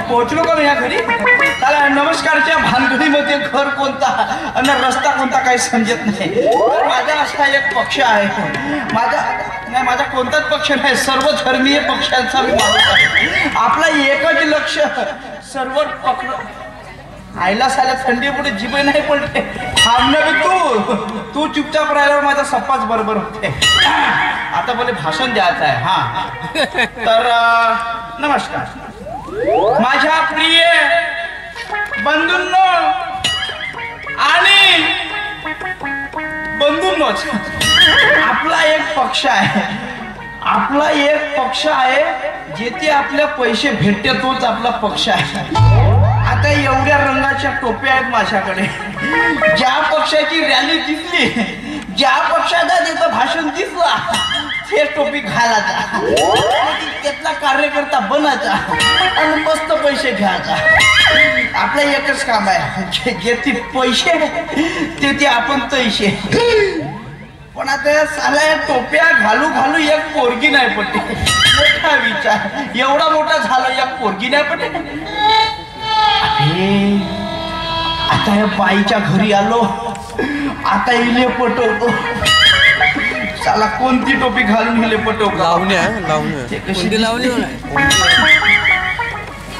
पोहोचलो का मी या घरी? त्याला नमस्कारच्या भानगडीमध्ये घर कोणता आणि रस्ता कोणता काही समजत नाही. माझा असा एक पक्ष आहे. माझा कोणताच पक्ष नाही, सर्व धर्मीय पक्षांचा मी माणूस आहे. आपला एकच लक्ष सर्व पक्ष. आईला साल्या थंडी पुढे जिभे नाही पडते. थांबणं बी तू चुपचाप राहिल्यावर माझा सप्पाच बरोबर होते. आता बोले भाषण द्यायचं आहे. हा तर नमस्कार माझ्या प्रिय बंधूंनो आणि बंधूंनोच. आपला एक पक्ष आहे जेथे आपल्या पैसे भेटते तोच आपला पक्ष आहे. आता एवढ्या रंगाच्या टोप्या आहेत माझ्याकडे. ज्या पक्षाची रॅली दिसली, ज्या पक्षाचा तिथं भाषण दिसला ते टोपी घालायचा, त्यातला कार्यकर्ता बनायचा आणि मस्त पैसे घ्यायचा. आपलं एकच काम आहे, जेथे पैसे तेथे आपण तैसे. पण आता साला टोप्या घालू घालू एक पोरगी नाही पडते. मोठा विचार, एवढा मोठा झाला एक पोरगी नाही पडते. आता या बाईच्या घरी आलो, आता इले पटवतो. साला कोणती टोपी घालून गेले पटवतो. लावणी कशी लावली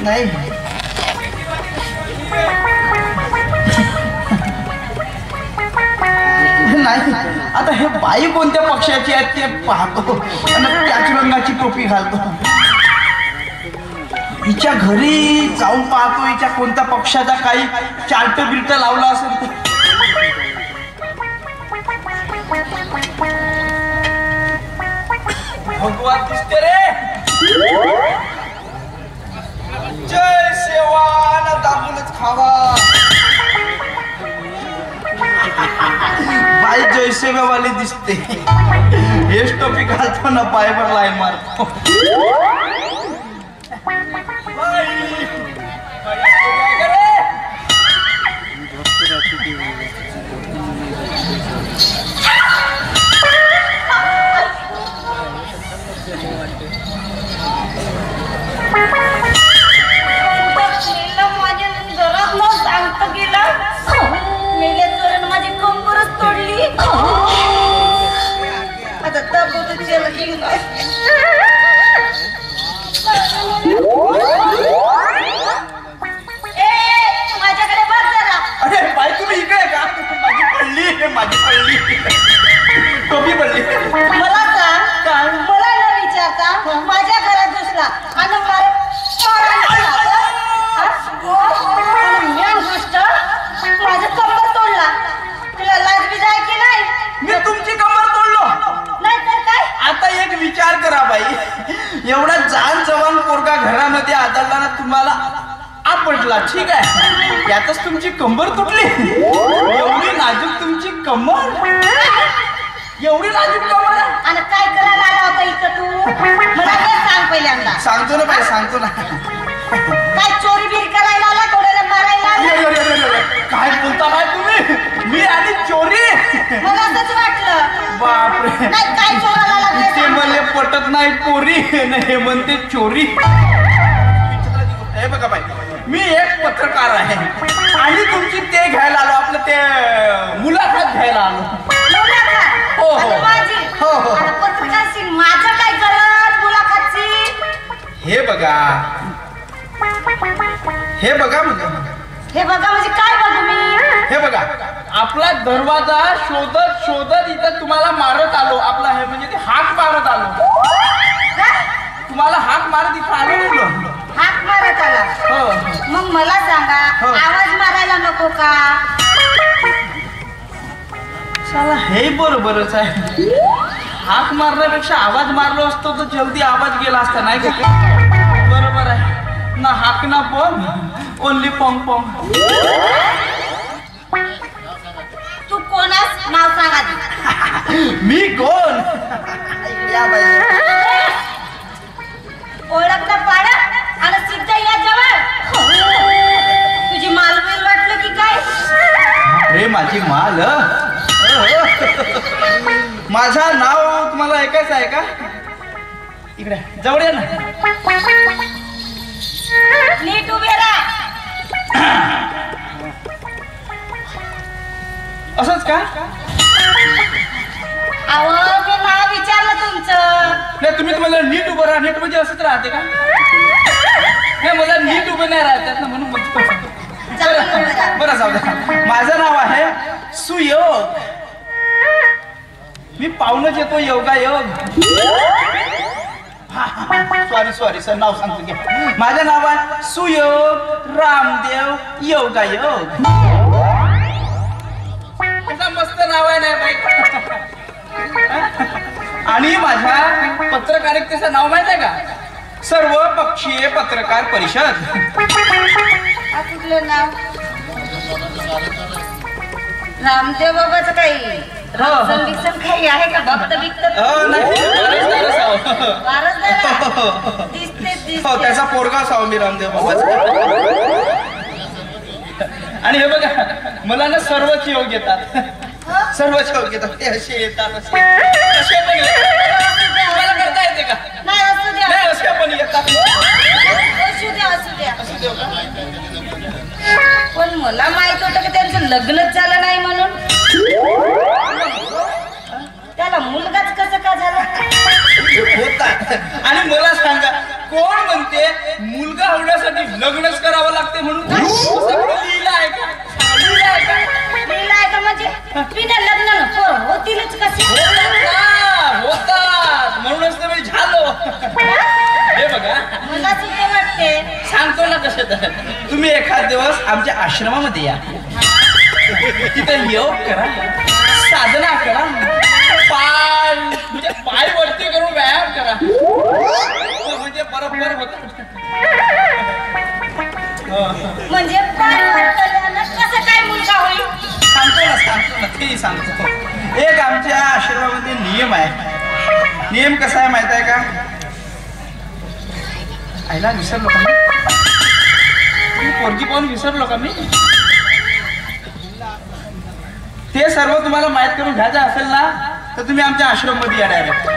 नाही. आता हे बाई कोणत्या पक्षाची आहे ते पाहतो आणि त्याच रंगाची टोपी घालतो. हिच्या घरी जाऊन पाहतो हिच्या कोणत्या पक्षाचा काही चार्ट बिल्ट लावला असेल तर. भगवान दिसते रे. जय सेवा दाबूनच खावा. बाई जय सेवावाली दिसते. हेच टोपी घालतो ना पायवर लाईन मारतो. टोपी पडली. मला सांग, मला न विचारता माझ्या घरात घुसला आणि मेन गोष्ट माझं कंबर तोडला. तुला लाज बी जाय की नाही? मी तुमची कंबर तोडलो नाही तर काय. आता एक विचार करा बाई, एवढा जान जवान पोरगा घरामध्ये आदळला ना तुम्हाला आपटला, ठीक आहे, यातच तुमची कंबर तुटली. एवढी नाजूक तुमची कंबर, एवढी नाजूक कंबर. आणि काय करायला आला होता इथं तू? मला ते सांग पहिल्यांदा. सांगतो ना बाई, सांगतो ना. काय चोरी बिरी करायला आला, कोणाला मारायला आला? काय बोलता बाई तुम्ही? मी आणि चोरी? मला असंच वाटलं. बापरे, नाही काय चोराला लागले? ते मला पटत नाही पोरी, हे म्हणते चोरी. हे बघा बाई, मी एक पत्रकार आहे आणि तुमची ते घ्यायला आलो, आपलं ते मुलाखत घ्यायला आलो. मुलाखत? हो हो हो हो. पत्रकारची माझं काय गरज मुलाखतची? हे बघा, हे बघा, हे बघा म्हणजे काय बघू मी? हे बघा, आपला दरवाजा शोधत शोधत इथं तुम्हाला मारत आलो. आपला हे म्हणजे ते हाक मारत आलो. तुम्हाला हाक मारत इथं आलो म्हणलो. हाक मारत आला? हो. मग मला सांगा, आवाज मारायला नको का? चला, हे बरोबरच आहे. हाक मारण्यापेक्षा आवाज मारलो असतो तर जल्दी आवाज गेला असता, नाही का? बरोबर आहे ना. हाक ना पॉम, ओनली पॉम पॉम. तू कोणास नाव सांगा? मी कोण? या बाई, ओळखला पाडा आणि सिद्ध या जवळ. तुझी मालवेल वाटलं की काय? रे माझी माल. माझा नाव तुम्हाला ऐकायचं आहे का? इकडे जवळ या ना. नीट उभे राहा. असंच का? अहो मी नाव विचारलं तुमचं. नाही तुम्ही तुम्हाला नीट उभं राहा. नीट म्हणजे असंच राहते का? नाही मला नीट उभं नाही राहतात ना म्हणून बरं जाऊ द्या. माझं नाव आहे सुयोग. मी पाहुणच येतो योगायोग. सॉरी सर नाव सांगतो घ्या. माझं नाव आहे सुयोग रामदेव योगायोग. मस्त नाव आहे नाही बाई. आणि माझ्या पत्रकारितेचं नाव माहित आहे का? सर्व पक्षीय पत्रकार परिषद. कुठलं नाव? रामदेव बाबाचं काही रक्षण बिक्षण काही आहे का? भक्त बिक्त दिसते. त्याचा पोरगा साव मी रामदेव बाबाचा. आणि हे बघा मला ना सर्वच योग येतात. सर्वच योग येतात. ते असे येतात असे पण मला करता येते का? नाही असू द्या. नाही असे पण येतात. असू द्या. पण मला माहित होतं की त्यांचं लग्नच झालं नाही म्हणून. त्याला मुलगाच कसं का झाला होता? आणि मला सांगा कोण म्हणते मुलगा होण्यासाठी लग्नच करावं लागते म्हणून? लिहिलं आहे का? लिहिलं आहे का? म्हणजे बिना लग्न पोर होतीलच कसे? होतात म्हणूनच तर मी झालो. हे बघा मला सुद्धा वाटते. सांगतो ना कसं. तर तुम्ही एखाद दिवस आमच्या आश्रमामध्ये या. तिथे योग करा, साधना करा, पाय वरती करून व्यायाम करा म्हणजे बरोबर होत. म्हणजे कसं काय मुलगा होईल? सांगतो ना तेही सांगतो. एक आमच्या आश्रमामध्ये नियम आहे. नियम कसा आहे माहित आहे का? आईला विसरलो का मी? पोरगी पाहून विसरलो का मी? ते सर्व तुम्हाला माहित करून घ्यायचं असेल ना तर तुम्ही आमच्या आश्रम मध्ये या डायरेक्ट.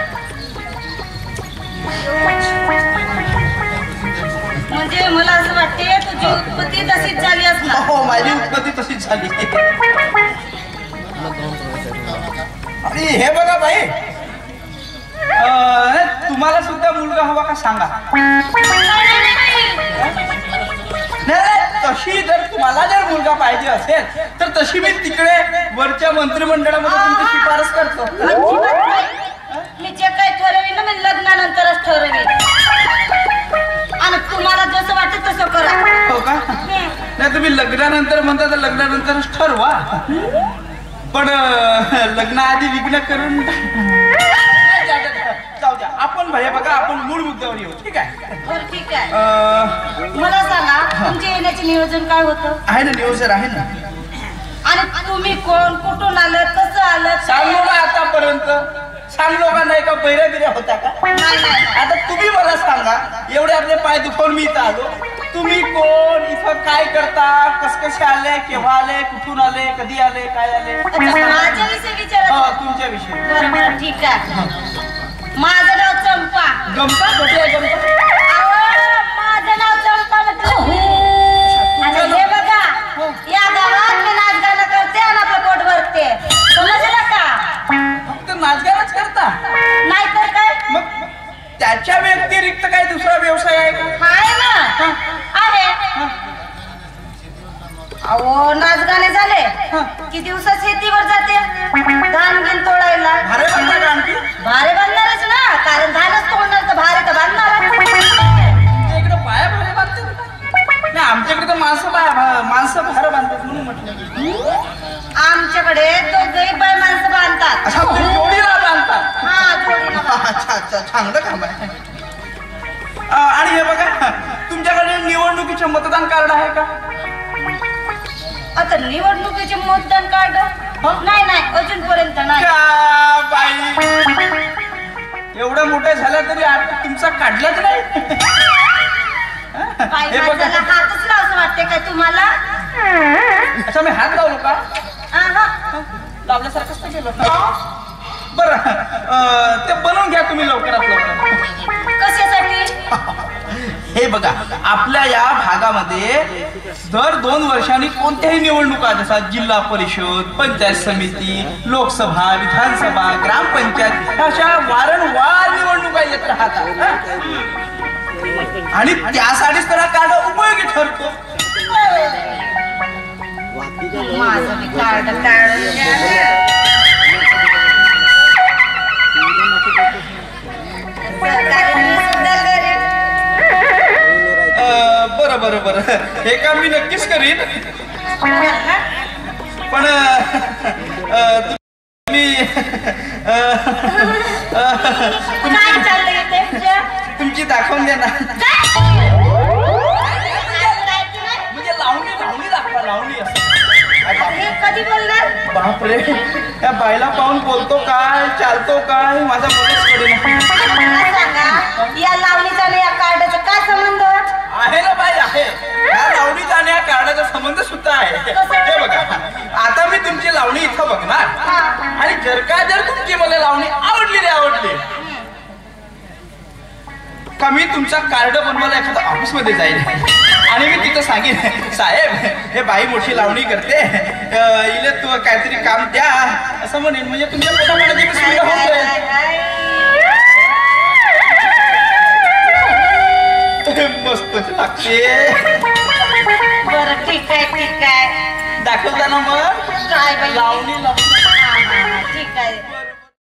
म्हणजे मला असं वाटते तुझी उत्पत्ती तशीच झाली असणार. हो माझी उत्पत्ती तशीच झाली. आणि हे बघा बाई तुम्हाला सुद्धा मुलगा हवा का सांगा. नाही तशी जर तुम्हाला जर मुलगा पाहिजे असेल तर तशी मी तिकडे वरच्या मंत्रिमंडळामध्ये तुमची शिफारस करतो. मी जे काही ठरवेन ना मी लग्नानंतरच ठरवेन. आणि तुम्हाला जसं वाटत तसं करा. हो का? नाही तुम्ही लग्नानंतर म्हणता तर लग्नानंतरच ठरवा. पण लग्नाआधी विघ्न करून जाऊ द्या. आपण भैया बघा आपण मूळ मुद्द्यावर येऊ. ठीक आहे? बरं ठीक आहे. मला सांगा तुमच्या येण्याचे नियोजन काय होतं? आहे ना नियोजन आहे ना. आणि तुम्ही कोण, कुठून आलं, कसं आलं? सांगलो का आतापर्यंत? सांगलो का नाही का? बैऱ्या बिऱ्या होत्या का? आता तुम्ही मला सांगा. एवढे आपले पाय दुखवून मी इथं आलो. तुम्ही कोण, इथं काय करता, कसे आले, केव्हा आले, कुठून आले, कधी आले, काय आले? माझ्याविषयी विचारा. तुमच्याविषयी. बरोबर ठीक आहे. माझं नाव चंपा. गंपा कुठे आहे गंपा? माझं नाव चंपा म्हटलं. आणि हे बघा या गावात मी नाच गाणं करते आणि आपलं पोट भरते. समजलं का? फक्त नाचगाणच करता? नाही तर काय? मग त्याच्या व्यतिरिक्त काही दुसरा व्यवसाय आहे का? आहे ना. आहे. अहो नाच गाणे झाले की दिवसा शेतीवर जाते धान घेऊन तोडायला. भारे बांधणार आणखी? भारे बांधणारच ना. कारण धानच तोडणार तर भारे तर बांधणार. इकडे बाया भारे बांधते नाही. आमच्याकडे तर माणसं भारे बांधतात म्हणून म्हटलं. आमच्याकडे दोघही बाय माणसं बांधतात. अच्छा जोडीला बांधतात? हा जोडीला. अच्छा चांगलं काम आहे. आणि हे बघा तुमच्याकडे निवडणुकीचे मतदान कार्ड आहे का? आता निवडणुकीचे मतदान कार्ड नाही अजूनपर्यंत नाही. बाई एवढं मोठं झालं तरी तुमचा काढलाच नाही. हे बघा हातच लावसं वाटते काय तुम्हाला? अच्छा मी हात लावलो का? लावल्यासारखंच तर केलं. बरं ते बनवून घ्या तुम्ही लवकरात लवकर. कशासाठी? हे बघा आपल्या या भागामध्ये दर 2 वर्षांनी कोणत्याही निवडणुका जसं जिल्हा परिषद, पंचायत समिती, लोकसभा, विधानसभा, ग्रामपंचायत अशा वारंवार निवडणुका येत राहतात आणि त्यासाठीच तर हा कार्ड उपयोगी ठरतो. माझं बी कार्ड काढून द्या. बरं बरं बरं हे काम मी नक्कीच करीन. पण तुम्ही तुमची दाखवून द्या ना. म्हणजे लावणी लावणी दाखवा लावणी असं. कधी बोलणार? बापरे या बायला पाहून बोलतो काय चालतो काय माझा बोलच कडे सांगा या लावणीचा आणि या कार्डाचा काय संबंध आहे ना बाई आहे. या लावणीचा आणि या कार्डाचा संबंध सुद्धा आहे. हे बघा आता मी तुमची लावणी इथं बघणार आणि जर तुमची मला लावणी आवडली का मी तुमचा कार्ड बनवायला एखाद्या ऑफिस मध्ये जाईल आणि मी तिथं सांगेन साहेब हे बाई मोठी लावणी करते इले तू काहीतरी काम द्या असं म्हणेन. म्हणजे तुमच्या पोटापाण्याची सुविधा होत मस्त लागते. बरं ठीक आहे दाखवता ना मग काय बाई लावणी ठीक आहे.